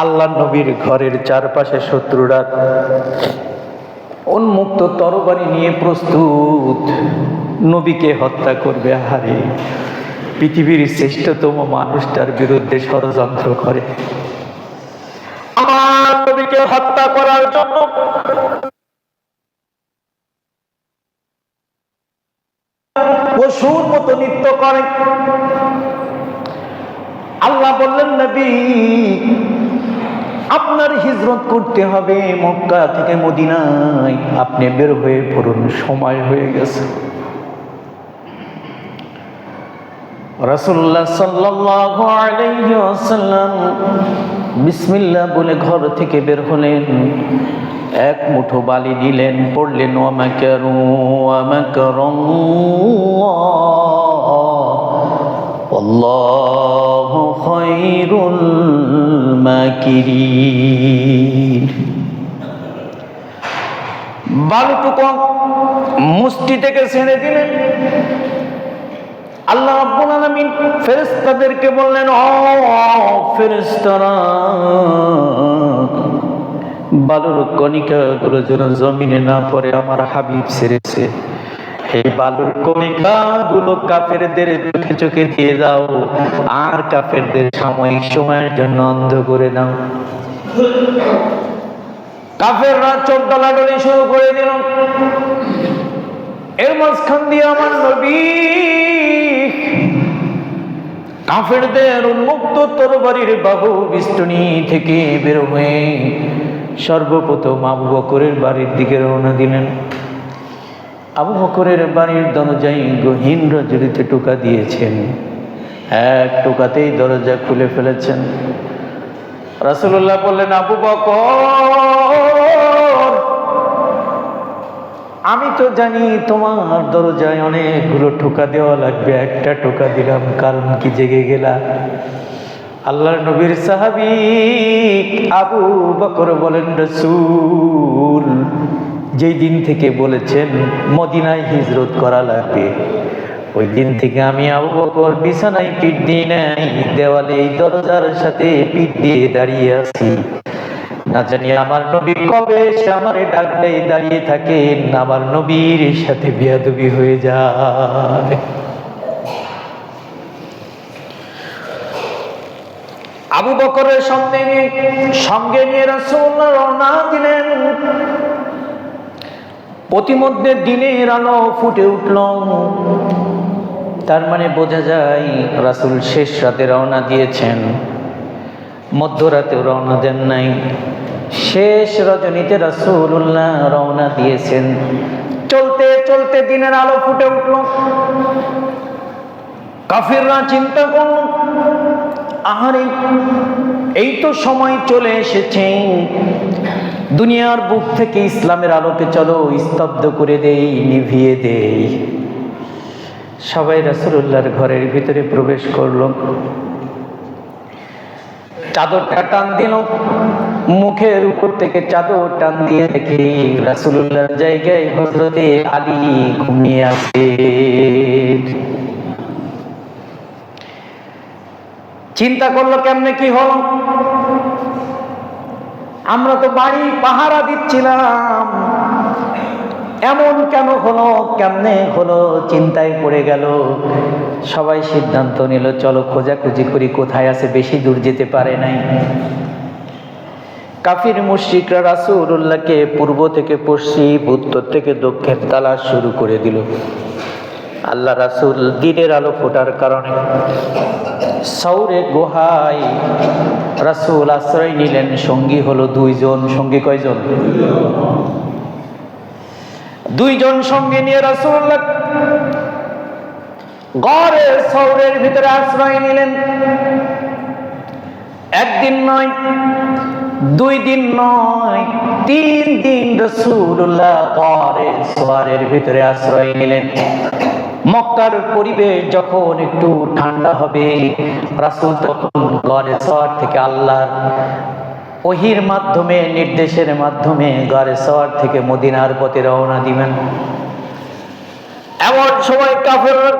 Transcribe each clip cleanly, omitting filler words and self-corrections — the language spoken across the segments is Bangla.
আল্লাহ নবীর ঘরের চারপাশে শত্রুরা উন্মুক্ত তরবারি নিয়ে প্রস্তুত, নবীকে হত্যা করবে। হারে, পৃথিবীর শ্রেষ্ঠতম মানুষটার বিরুদ্ধে ষড়যন্ত্র করে আমার নবীকে হত্যা করার জন্য। পশুর মতো নৃত্য করে। আল্লাহ বললেন, নবী আপনার হিজরত করতে হবে মক্কা থেকে মদিনায়, আপনি বের হয়ে পড়ুন, সময় হয়ে গেছে। রাসূলুল্লাহ সাল্লাল্লাহু আলাইহি ওয়াসাল্লাম বিসমিল্লাহ বলে ঘর থেকে বের হলেন। এক মুঠো বালি নিলেন, পড়লেন ওয়া মাকারু ওয়া মাকারাল্লাহ আল্লাহু খায়রুল মাকিরিন। বালুটুকু মুষ্টি থেকে ছেড়ে দিলেন। আল্লাহ রাব্বুল আলামিন ফেরেশতাদেরকে বললেন, ও ফেরেশতারা, বালুর কণিকাগুলো যেন জমিনে না পড়ে, আমার হাবিব ছেড়েছে। এই বালুর কণিকাগুলো কাফেরদের চোখে চোখে দিয়ে দাও, আর কাফেরদের সাময়িক সময়ের জন্য অন্ধ করে দাও। কাফেররা চোখ দলাদলি শুরু করে দিল। এর মাঝখান দিয়ে আমার নবী কাফেরদের উন্মুক্ত তরবারির বাহু বিষ্টনী থেকে বের হয়ে সর্বপ্রথম আবু বকরের বাড়ির দিকে রওনা দিলেন। আবু বকরের বাড়ির দরজায় গহীন রজনীতে টোকা দিয়েছেন। এক টোকাতেই দরজা খুলে ফেলেছেন। রাসূলুল্লাহ বললেন, আবু বকর, আমি তো জানি তোমার দরজায় অনেকগুলো টোকা দেওয়া লাগবে, একটা টোকা দিলাম, কারণ কি জেগে গেলা? আল্লাহর নবীর সাহাবী আবু বকর বলেন, রাসূল, যেই দিন থেকে বলেছেন মদিনায় হিজরত করা লাগবে, ওই দিন থেকে আমি আবু বকর বিছানায় পিঠ দিয়ে নাই, দেওয়ালে এই দরজার সাথে পিঠ দিয়ে দাঁড়িয়ে আছি। না জানি আমার নবী কবে সে আমারে ডাকলে দাঁড়িয়ে থাকেন, আমার নবীর সাথে বিয়াদবি হয়ে যায়। আবু বকরের সঙ্গে নিয়ে রাসূলুল্লাহ রওনা দিলেন। প্রতিমধ্যে দিনের আলো ফুটে উঠল। তার মানে বোঝা যায় রাসূল শেষ রাতে রওনা দিয়েছেন, মধ্যরাতেও রওনা দেন নাই, শেষ রজনীতে রাসূলুল্লাহ রওনা দিয়েছেন। চলতে চলতে দিনের আলো ফুটে উঠল। কাফিররা চিন্তা করল, আহারে, এই তো সময় চলে এসেছে, দুনিয়ার বুক থেকে ইসলামের আলোকে চলো স্তব্ধ করে দেই, নিভিয়ে দেই। সবাই রাসূলুল্লাহর ঘরের ভিতরে প্রবেশ করল। চাদরটা টান দিল, মুখের উপর থেকে চাদর টান দিয়ে দেখে রাসূলুল্লাহর জায়গায় হযরতে আলী ঘুমিয়ে আছে। চিন্তা করলো, কেমনে কি হলো? আমরা তো বাড়ি পাহারা দিচ্ছিলাম, এমন কেন হলো, কেমনে হলো? চিন্তায় পড়ে গেল। সবাই সিদ্ধান্ত নিল, চলো খোঁজাখুঁজি করি, কোথায় আছে, বেশি দূর যেতে পারে নাই। কাফির মুশরিকরা রাসূলুল্লাহকে পূর্ব থেকে পশ্চিম, উত্তর থেকে দক্ষিণ তালাশ শুরু করে দিল। আল্লাহ রাসূল দিনের আলো ফোটার কারণে সৌরে গুহায় রাসূল আশ্রয় নিলেন। সঙ্গী হলো দুইজন। সঙ্গী কয়জন? দুইজন সঙ্গে নিয়ে রাসূলুল্লাহ গড়ে সৌরের ভিতরে আশ্রয় নিলেন। একদিন নয়, দুই দিন নয়, 3 দিন রাসূলুল্লাহ গড়ে সওয়ারের ভিতরে আশ্রয় নিলেন। মক্কার পরিবেশ যখন একটু ঠান্ডা হবে, রাসূল তখন গড়ে সওয়ার থেকে আল্লাহর ওহীর মাধ্যমে, নির্দেশের মাধ্যমে গড়ে সওয়ার থেকে মদিনার পথে রওনা দিবেন। এমন সময় কাফেররা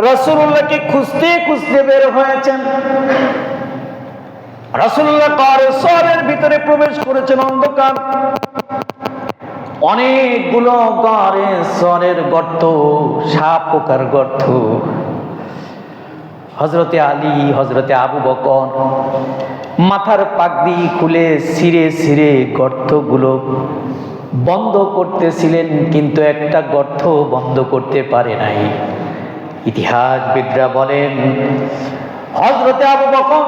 রাসূলুল্লাহকে খুঁজতে খুঁজতে বের হয়েছেন। রাসূলুল্লাহ গারের ভিতরে প্রবেশ করেছেন, অন্ধকার, অনেকগুলো গারের গর্ত, সাপ পোকার গর্ত। হযরতে আলী, হযরতে আবু বকর মাথার পাগড়ি খুলে ছিঁড়ে ছিঁড়ে গর্তগুলো বন্ধ করতেছিলেন, কিন্তু একটা গর্ত বন্ধ করতে পারে নাই। ইতিহাসবিদরা বলেন হযরতে আবু বকর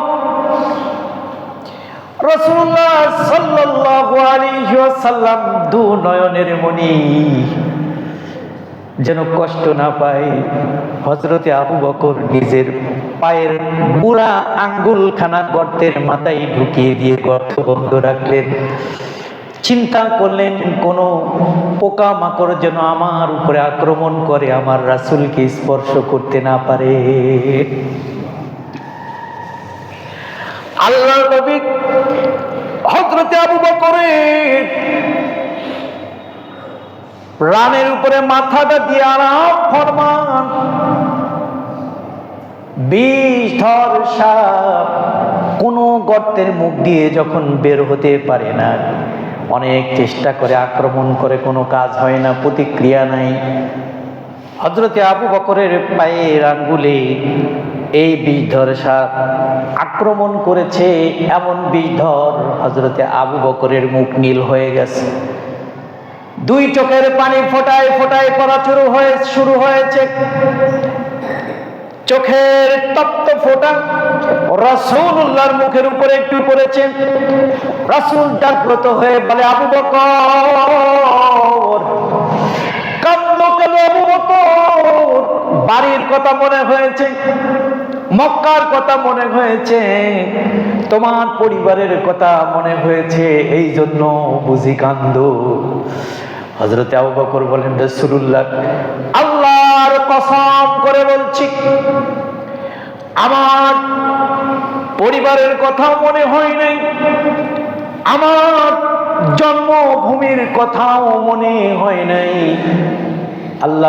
রাসূলুল্লাহ সাল্লাল্লাহু আলাইহি ওয়াসাল্লাম দু নয়নের মণি যেন কষ্ট না পায়, হযরতে আবু বকর নিজের পায়ের বুড়া আঙ্গুলখানা গর্তের মাথায় ঢুকিয়ে দিয়ে গর্ত বন্ধ রাখলেন। চিন্তা করলেন কোনো পোকা মাকড় যেন আমার উপরে আক্রমণ করে আমার রাসূলকে স্পর্শ করতে না পারে। আল্লাহর নবী হযরতে আবু বকরের রানের উপরে মাথাটা দিয়ে আরাম ফরমান। বিষধর সাপ কোনো গর্তের মুখ দিয়ে যখন বের হতে পারে না, অনেক চেষ্টা করে আক্রমণ করে, কোনো কাজ হয় না, প্রতিক্রিয়া নাই। হযরতে আবু বকরের পায়ের আঙ্গুলে এই বিষধর সাপ আক্রমণ করেছে, এমন বিষধর হযরতে আবু বকরের মুখ নীল হয়ে গেছে, দুই চোখের পানি ফোটায় ফোটায় পড়া শুরু হয়েছে, চোখের তপ্ত ফোঁটা রাসূলুল্লাহর মুখের উপরে একটু পড়েছে। রাসূল জাগ্রত হয়ে বলে, আবু বকর কাঁদো কেন? আবু বকর বাড়ির কথা মনে হয়েছে, মক্কার কথা মনে হয়েছে, তোমার পরিবারের কথা মনে হয়েছে, এই জন্য বুঝি কান্দো? হযরতে আবু বকর বলেন, রাসূলুল্লাহ আল্লাহর কসম করে বলছি, আমার পরিবারের কথা মনে হয় নাই, আমার জন্মভূমির কথাও মনে হয় নাই। আল্লাহ